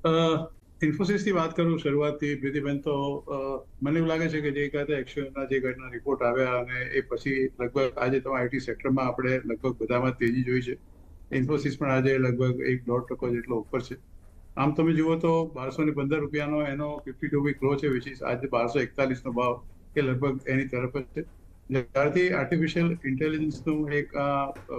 ઇન્ફોસિસથી વાત કરું શરૂઆતથી પ્રીતિબેન, તો મને એવું લાગે છે કે જે કાતે એક્શનના જે ઘટના રિપોર્ટ આવ્યા અને એ પછી લગભગ આજે તો આઈટી સેક્ટરમાં આપણે લગભગ બધામાં તેજી જોઈ છે. ઇન્ફોસિસ પણ આજે લગભગ 1-1.5% જેટલો ઉપર છે. આમ તમે જુઓ તો 1215 રૂપિયાનો એનો 52 વીક લો છે, વિચ ઇઝ આજે 1241નો ભાવ એ લગભગ એની તરફ જ છે. જ્યારથી આર્ટિફિશિયલ ઇન્ટેલિજન્સનું એક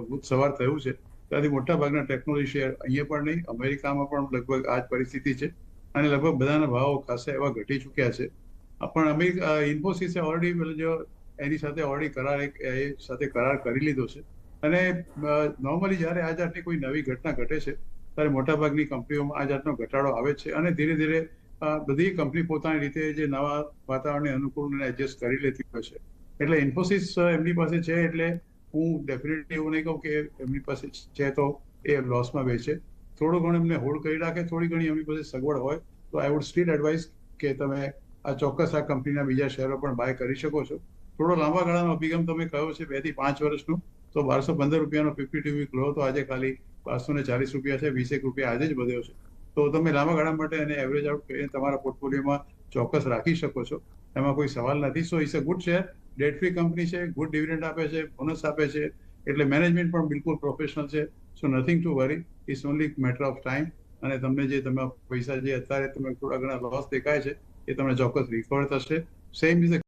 ભૂત સવાર થયું છે ત્યારથી મોટા ભાગના ટેકનોલોજી શેર અહીંયા પણ નહીં, અમેરિકામાં પણ લગભગ આ જ પરિસ્થિતિ છે અને લગભગ બધાના ભાવો ખાસા એવા ઘટી ચૂક્યા છે. પણ અમેરિકા ઇન્ફોસિસે ઓલરેડી જો એની સાથે ઓલરેડી એ સાથે કરાર કરી લીધો છે અને નોર્મલી જ્યારે આ જાતની કોઈ નવી ઘટના ઘટે છે ત્યારે મોટાભાગની કંપનીઓમાં આ જાતનો ઘટાડો આવે છે અને ધીરે ધીરે બધી કંપની પોતાની રીતે જે નવા વાતાવરણને અનુકૂળ એડજસ્ટ કરી લેતી હોય છે. એટલે ઇન્ફોસિસ એમની પાસે છે એટલે હું ડેફિનેટલી એવું નહીં કહું કે એમની પાસે છે તો એ લોસમાં વેચે. થોડું ઘણું એમને હોલ્ડ કરી રાખે, થોડી ઘણી એમની પાસે સગવડ હોય તો આઈ વુડ સ્ટીલ એડવાઇસ કે તમે આ ચોક્કસ આ કંપનીના બીજા શેરો પણ બાય કરી શકો છો. થોડો લાંબા ગાળાનો અભિગમ તમે કહ્યો છે 2 થી 5 વર્ષનું, તો 1215 રૂપિયાનો 52 વીક લો તો આજે ખાલી 1240 રૂપિયા છે, 20 રૂપિયા આજે જ વધ્યો છે. તો તમે લાંબા ગાળા માટે એને એવરેજ આઉટ કરીને તમારા પોર્ટફોલિયોમાં ચોક્કસ રાખી શકો છો, એમાં કોઈ સવાલ નથી. So it's a good share, debt free company છે, ગુડ ડિવિડન્ડ આપે છે, બોનસ આપે છે, એટલે મેનેજમેન્ટ પણ બિલકુલ પ્રોફેશનલ છે. So nothing to worry, it's only matter of time. અને તમને જે તમે પૈસા જે અત્યારે તમે થોડા ઘણા લોસ દેખાય છે એ તમને ચોક્કસ રિકવર થશે. Same is